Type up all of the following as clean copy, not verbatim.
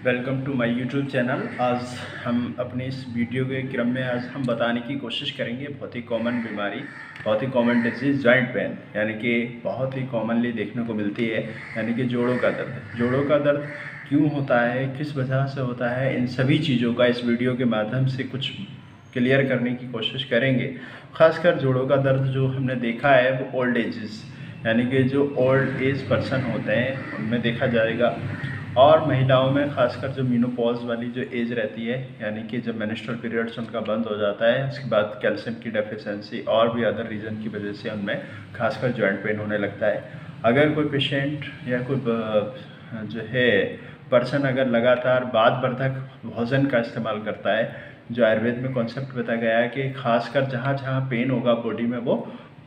Welcome to my YouTube channel. आज हम अपने इस वीडियो के क्रम में आज हम बताने की कोशिश करेंगे बहुत ही कॉमन बीमारी, बहुत ही कॉमन डिजीज़ जॉइंट पेन, यानी कि बहुत ही कॉमनली देखने को मिलती है, यानी कि जोड़ों का दर्द। जोड़ों का दर्द क्यों होता है, किस वजह से होता है, इन सभी चीज़ों का इस वीडियो के माध्यम से कुछ क्लियर करने की कोशिश करेंगे। ख़ासकर जोड़ों का दर्द जो हमने देखा है वो ओल्ड एजेस, यानी कि जो ओल्ड एज पर्सन होते हैं उनमें देखा जाएगा, और महिलाओं में खासकर जो मीनोपॉज वाली जो एज रहती है, यानी कि जब मेंस्ट्रुअल पीरियड्स उनका बंद हो जाता है, उसके बाद कैल्शियम की डेफिशिएंसी और भी अदर रीज़न की वजह से उनमें खासकर जॉइंट पेन होने लगता है। अगर कोई पेशेंट या कोई जो है पर्सन अगर लगातार बाद वर्धक भोजन का इस्तेमाल करता है, जो आयुर्वेद में कॉन्सेप्ट बताया गया है कि खासकर जहाँ जहाँ पेन होगा बॉडी में वो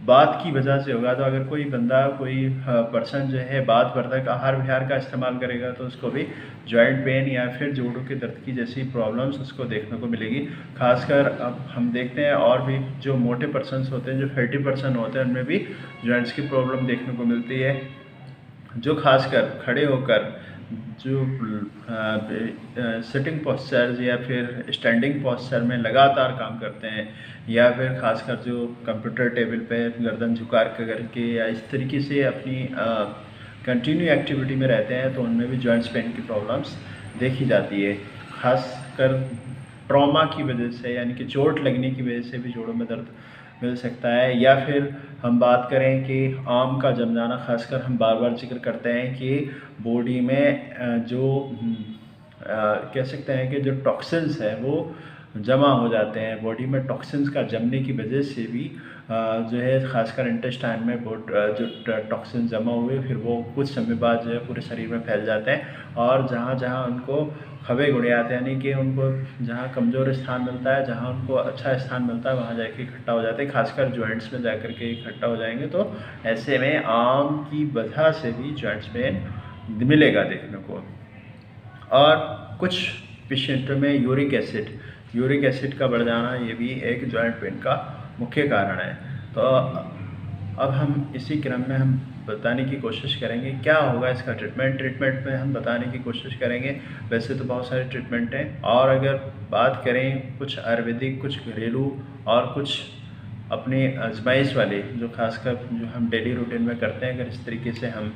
बात की वजह से होगा। तो अगर कोई बंदा कोई पर्सन जो है बात वर्धक आहार विहार का इस्तेमाल करेगा तो उसको भी जॉइंट पेन या फिर जोड़ों के दर्द की जैसी प्रॉब्लम्स उसको देखने को मिलेगी। खासकर अब हम देखते हैं और भी जो मोटे पर्सनस होते हैं, जो फैटी पर्सन होते हैं, उनमें भी जॉइंट्स की प्रॉब्लम देखने को मिलती है। जो खासकर खड़े होकर जो सिटिंग पोस्चर या फिर स्टैंडिंग पोस्चर में लगातार काम करते हैं, या फिर खासकर जो कंप्यूटर टेबल पे गर्दन झुका करके या इस तरीके से अपनी कंटिन्यू एक्टिविटी में रहते हैं, तो उनमें भी जॉइंट्स पेन की प्रॉब्लम्स देखी जाती है। खासकर ट्रॉमा की वजह से, यानी कि चोट लगने की वजह से भी जोड़ों में दर्द मिल सकता है। या फिर हम बात करें कि आम का जम जाना, खासकर हम बार बार जिक्र करते हैं कि बॉडी में जो कह सकते हैं कि जो टॉक्सिन्स है वो जमा हो जाते हैं। बॉडी में टॉक्सिन्स का जमने की वजह से भी जो है खासकर इंटेस्टाइन में बहुत जो टॉक्सिन जमा हुए फिर वो कुछ समय बाद जो है पूरे शरीर में फैल जाते हैं, और जहाँ जहाँ उनको खबे गुड़े आते हैं, यानी कि उनको जहाँ कमज़ोर स्थान मिलता है, जहाँ उनको अच्छा स्थान मिलता है, वहाँ जाके इकट्ठा हो जाते हैं। खासकर जॉइंट्स में जाकर के इकट्ठा हो जाएंगे, तो ऐसे में आम की वजह से भी जॉइंट्स पेन मिलेगा देखने को। और कुछ पेशेंटों में यूरिक एसिड का बढ़ जाना, ये भी एक जॉइंट पेन का मुख्य कारण है। तो अब हम इसी क्रम में हम बताने की कोशिश करेंगे क्या होगा इसका ट्रीटमेंट में हम बताने की कोशिश करेंगे। वैसे तो बहुत सारे ट्रीटमेंट हैं, और अगर बात करें कुछ आयुर्वेदिक, कुछ घरेलू और कुछ अपने आजमाइश वाले, जो खासकर जो हम डेली रूटीन में करते हैं, अगर इस तरीके से हम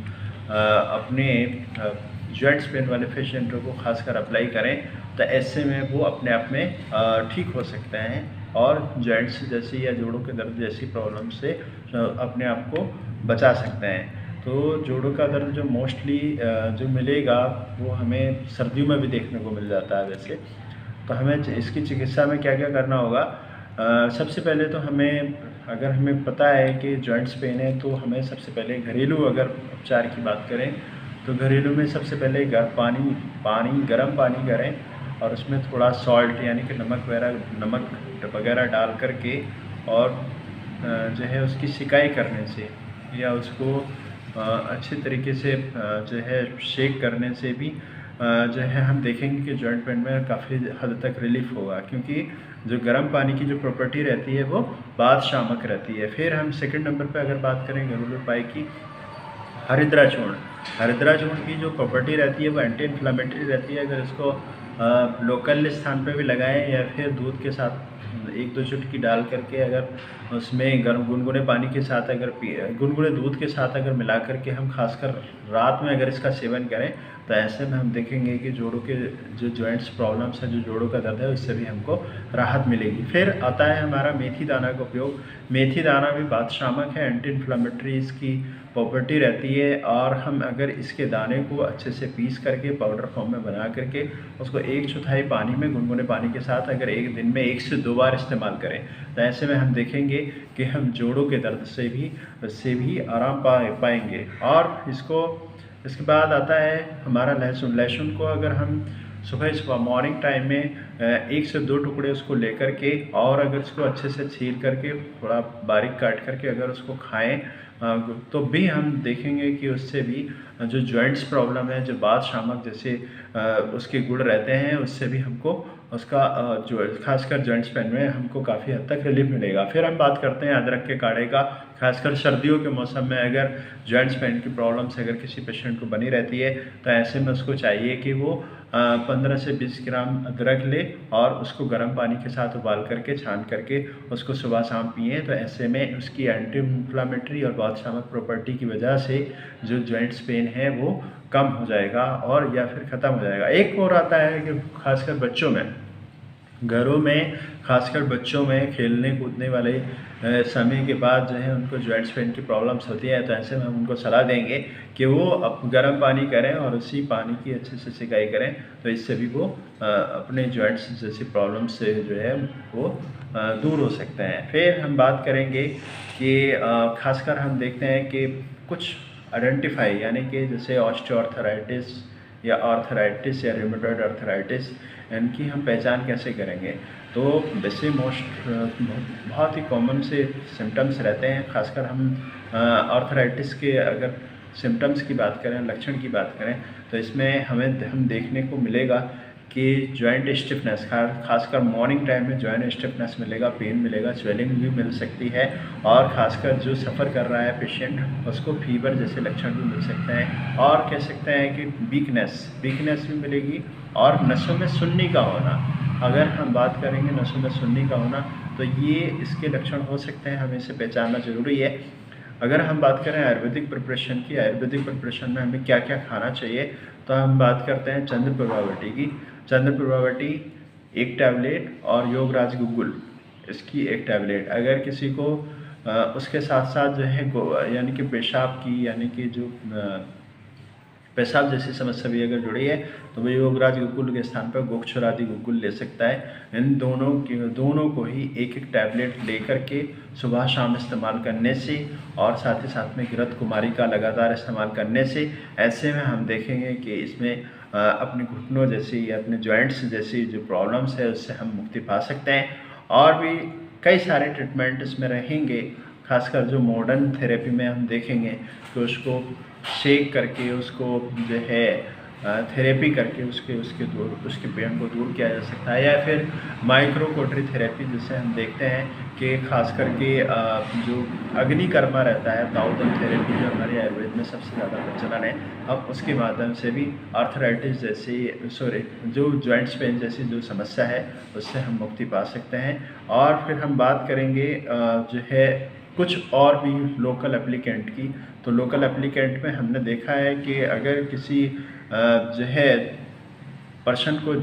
अपने जॉइंट्स पेन वाले पेशेंटों को खासकर अप्लाई करें, तो ऐसे में वो अपने आप में ठीक हो सकते हैं और जॉइंट्स जैसी या जोड़ों के दर्द जैसी प्रॉब्लम से अपने आप को बचा सकते हैं। तो जोड़ों का दर्द जो मोस्टली जो मिलेगा वो हमें सर्दियों में भी देखने को मिल जाता है वैसे। तो हमें इसकी चिकित्सा में क्या क्या करना होगा। सबसे पहले तो अगर हमें पता है कि जॉइंट्स पेन है, तो हमें सबसे पहले घरेलू अगर उपचार की बात करें, तो घरेलू में सबसे पहले गर्म पानी करें और उसमें थोड़ा सॉल्ट यानी कि नमक वगैरह डाल करके, और जो है उसकी सिकाई करने से या उसको अच्छे तरीके से जो है शेक करने से भी जो है हम देखेंगे कि जॉइंट पेन में काफ़ी हद तक रिलीफ होगा, क्योंकि जो गर्म पानी की जो प्रॉपर्टी रहती है वो बात शामक रहती है। फिर हम सेकंड नंबर पे अगर बात करें घरेलू उपाय की, हरिद्रा चूर्ण की जो प्रॉपर्टी रहती है वो एंटी इन्फ्लामेटरी रहती है। अगर इसको लोकल स्थान पे भी लगाएं या फिर दूध के साथ 1-2 चुटकी डाल करके अगर उसमें गर्म गुनगुने पानी के साथ गुनगुने दूध के साथ अगर मिला करके हम खासकर रात में अगर इसका सेवन करें, तो ऐसे में हम देखेंगे कि जोड़ों के जो जॉइंट्स प्रॉब्लम्स है, जो जोड़ों का दर्द है, उससे भी हमको राहत मिलेगी। फिर आता है हमारा मेथी दाना का उपयोग। मेथी दाना भी बात शामक है, एंटी इन्फ्लामेटरी इसकी प्रॉपर्टी रहती है, और हम अगर इसके दाने को अच्छे से पीस करके पाउडर फॉर्म में बना करके उसको 1/4 पानी में गुनगुने पानी के साथ अगर एक दिन में 1 से 2 बार इस्तेमाल करें, तो ऐसे में हम देखेंगे कि हम जोड़ों के दर्द से भी आराम पाएंगे। और इसके बाद आता है हमारा लहसुन को अगर हम सुबह मॉर्निंग टाइम में 1 से 2 टुकड़े उसको लेकर के, और अगर इसको अच्छे से छील करके थोड़ा बारीक काट करके अगर उसको खाएं, तो भी हम देखेंगे कि उससे भी जो जॉइंट्स प्रॉब्लम है, जो बात शामक जैसे उसके गुण रहते हैं, उससे भी हमको उसका जो खासकर जॉइंट्स पेन में हमको काफ़ी हद तक रिलीफ मिलेगा। फिर हम बात करते हैं अदरक के काढ़े का। खासकर सर्दियों के मौसम में अगर जॉइंट्स पेन की प्रॉब्लम्स अगर किसी पेशेंट को बनी रहती है, तो ऐसे में उसको चाहिए कि वो 15 से 20 ग्राम अदरक ले और उसको गर्म पानी के साथ उबाल करके छान करके उसको सुबह शाम पिए। तो ऐसे में उसकी एंटी इन्फ्लामेटरी और बालसामक प्रॉपर्टी की वजह से जो जॉइंट्स पेन है वो कम हो जाएगा और या फिर ख़त्म हो जाएगा। एक और आता है कि खासकर बच्चों में, घरों में खासकर बच्चों में खेलने कूदने वाले समय के बाद जो है उनको जॉइंट्स पेन की प्रॉब्लम्स होती है। तो ऐसे में हम उनको सलाह देंगे कि वो गर्म पानी करें और उसी पानी की अच्छे से सिकाई करें। तो इससे भी वो अपने जॉइंट्स जैसी प्रॉब्लम से जो है वो दूर हो सकते हैं। फिर हम बात करेंगे कि खासकर हम देखते हैं कि कुछ आइडेंटिफाई यानी कि जैसे ऑस्टियोआर्थराइटिस या आर्थराइटिस या रिमेटॉइड आर्थराइटिस, इनकी हम पहचान कैसे करेंगे। तो वैसे बहुत ही कॉमन से सिम्टम्स रहते हैं। खासकर हम आर्थराइटिस के अगर सिम्टम्स की बात करें, लक्षण की बात करें, तो इसमें हम देखने को मिलेगा कि जॉइंट स्टिफनेस, खासकर मॉर्निंग टाइम में जॉइंट स्टिफनेस मिलेगा, पेन मिलेगा, स्वेलिंग भी मिल सकती है और खासकर जो सफ़र कर रहा है पेशेंट उसको फीवर जैसे लक्षण भी मिल सकते हैं। और कह सकते हैं कि वीकनेस भी मिलेगी और नसों में सुन्नी का होना। अगर हम बात करेंगे नसों में सुन्नी का होना तो ये इसके लक्षण हो सकते हैं, हमें इसे पहचानना ज़रूरी है। अगर हम बात करें आयुर्वेदिक प्रिपरेशन की, आयुर्वेदिक प्रिपरेशन में हमें क्या क्या खाना चाहिए, तो हम बात करते हैं चंद्रप्रभावटी की। चंद्रप्रभावटी एक टैबलेट और योगराज गुग्गुल इसकी एक टैबलेट। अगर किसी को उसके साथ साथ जो है यानी कि पेशाब की यानी कि जो पेशाब जैसी समस्या भी अगर जुड़ी है तो वो योगराज गुग्गुल के स्थान पर गोक्षरादि गुग्गुल ले सकता है। इन दोनों को ही एक एक टैबलेट लेकर के सुबह शाम इस्तेमाल करने से और साथ ही साथ में घृत कुमारी का लगातार इस्तेमाल करने से ऐसे में हम देखेंगे कि इसमें अपने घुटनों जैसी या अपने जॉइंट्स जैसी जो प्रॉब्लम्स है उससे हम मुक्ति पा सकते हैं। और भी कई सारे ट्रीटमेंट इसमें रहेंगे। खासकर जो मॉडर्न थेरेपी में हम देखेंगे कि उसको शेक करके उसको जो है थेरेपी करके उसके पेन को दूर किया जा सकता है, या फिर माइक्रोकोटरी थेरेपी जिसे हम देखते हैं कि खास करके जो अग्निकर्मा रहता है, ताओदम थेरेपी जो हमारे आयुर्वेद में सबसे ज़्यादा प्रचलन है, अब उसके माध्यम से भी आर्थराइटिस जैसी जो जॉइंट्स पेन जैसी जो समस्या है उससे हम मुक्ति पा सकते हैं। और फिर हम बात करेंगे जो है कुछ और भी लोकल एप्लीकेंट की। तो लोकल एप्लीकेंट में हमने देखा है कि अगर किसी जो है पर्सन को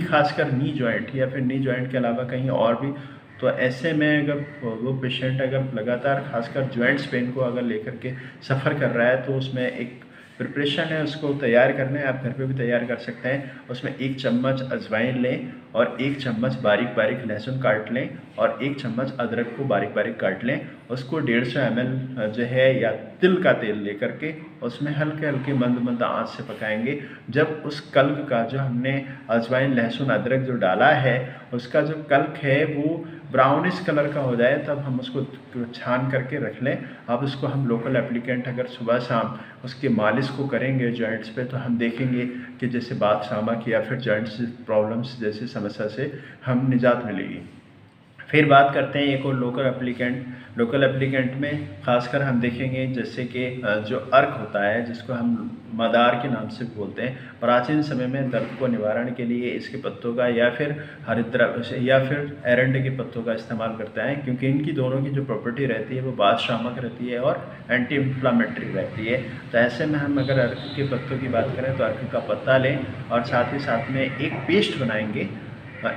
खासकर नी जॉइंट या फिर नी जॉइंट के अलावा कहीं और भी, तो ऐसे में अगर वो पेशेंट अगर लगातार खासकर जॉइंट्स पेन को अगर लेकर के सफ़र कर रहा है तो उसमें एक प्रिपरेशन है, उसको तैयार करना है। आप घर पे भी तैयार कर सकते हैं। उसमें 1 चम्मच अजवाइन लें और 1 चम्मच बारीक बारीक लहसुन काट लें और 1 चम्मच अदरक को बारीक बारीक काट लें। उसको 150 ml जो है या तिल का तेल लेकर के उसमें हल्के हल्के मंद मंद आंच से पकाएंगे। जब उस कल्क का जो हमने अजवाइन लहसुन अदरक जो डाला है उसका जो कल्क है वो ब्राउनिश कलर का हो जाए तब हम उसको छान करके रख लें। अब उसको हम लोकल एप्लीकेंट अगर सुबह शाम उसकी मालिश को करेंगे जॉइंट्स पे तो हम देखेंगे कि जैसे बात शामक या फिर जॉइंट्स प्रॉब्लम्स जैसी समस्या से हम निजात मिलेगी। फिर बात करते हैं एक और लोकल एप्लीकेंट में खासकर हम देखेंगे जैसे कि जो अर्क होता है जिसको हम मदार के नाम से बोलते हैं। प्राचीन समय में दर्द को निवारण के लिए इसके पत्तों का या फिर हरिद्रा या फिर एरंड के पत्तों का इस्तेमाल करता है, क्योंकि इनकी दोनों की जो प्रॉपर्टी रहती है वो बादशामक रहती है और एंटी इन्फ्लामेटरी रहती है। तो ऐसे में हम अगर अर्क के पत्तों की बात करें तो अर्क का पत्ता लें और साथ ही साथ में एक पेस्ट बनाएंगे।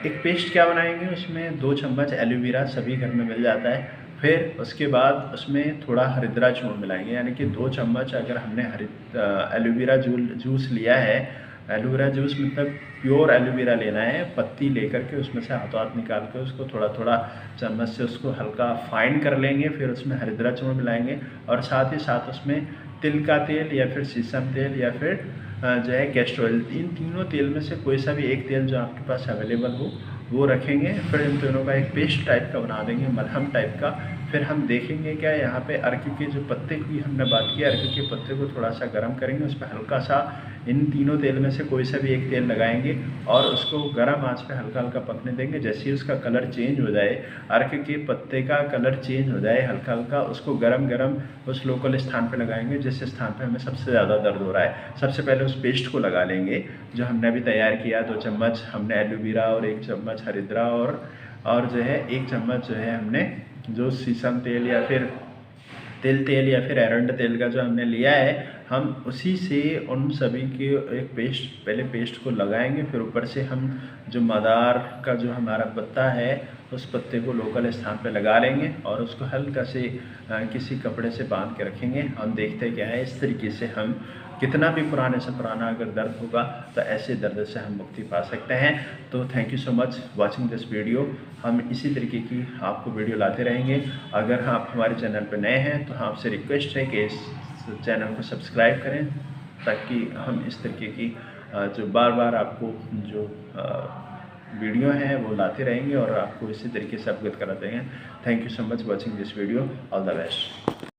एक पेस्ट क्या बनाएंगे, उसमें 2 चम्मच एलोवेरा सभी घर में मिल जाता है। फिर उसके बाद उसमें थोड़ा हरिद्रा चूर्ण मिलाएंगे, यानी कि 2 चम्मच अगर हमने एलोवेरा जूस लिया है, एलोवेरा जूस मतलब प्योर एलोवेरा लेना है, पत्ती लेकर के उसमें से हाथों हाथ निकाल के उसको थोड़ा थोड़ा चम्मच से उसको हल्का फाइन कर लेंगे। फिर उसमें हरिद्रा चूर्ण मिलाएंगे और साथ ही साथ उसमें तिल का तेल या फिर सीसम तेल या फिर जो है कैस्टर ऑयल, इन तीनों तेल में से कोई सा भी एक तेल जो आपके पास अवेलेबल हो वो रखेंगे। फिर इन तीनों का एक पेस्ट टाइप का बना देंगे, मलहम टाइप का। फिर हम देखेंगे क्या यहाँ पे अर्क के जो पत्ते की हमने बात की, अर्क के पत्ते को थोड़ा सा गर्म करेंगे, उस पर हल्का सा इन तीनों तेल में से कोई सा भी एक तेल लगाएंगे और उसको गर्म आंच पे हल्का हल्का पकने देंगे। जैसे ही उसका कलर चेंज हो जाए, अर्क के पत्ते का कलर चेंज हो जाए हल्का हल्का, उसको गरम गरम उस लोकल स्थान पे लगाएंगे जिस स्थान पे हमें सबसे ज़्यादा दर्द हो रहा है। सबसे पहले उस पेस्ट को लगा लेंगे जो हमने अभी तैयार किया। 2 चम्मच हमने एलोवेरा और 1 चम्मच हरिद्रा और जो है 1 चम्मच जो है हमने जो शीशम तेल या फिर तेल या फिर एरंड तेल का जो हमने लिया है, हम उसी से उन सभी के एक पेस्ट, पहले पेस्ट को लगाएंगे, फिर ऊपर से हम जो मदार का जो हमारा पत्ता है उस पत्ते को लोकल स्थान पे लगा लेंगे और उसको हल्का से किसी कपड़े से बांध के रखेंगे। हम देखते क्या है, इस तरीके से हम कितना भी पुराने से पुराना अगर दर्द होगा तो ऐसे दर्द से हम मुक्ति पा सकते हैं। तो thank you so much watching this video. हम इसी तरीके की आपको वीडियो लाते रहेंगे। अगर आप हमारे चैनल पर नए हैं तो आपसे रिक्वेस्ट है कि इस चैनल को सब्सक्राइब करें ताकि हम इस तरीके की जो बार बार आपको जो वीडियो हैं वो लाते रहेंगे और आपको इसी तरीके से अवगत कराते हैं। Thank you so much watching this video. All the best.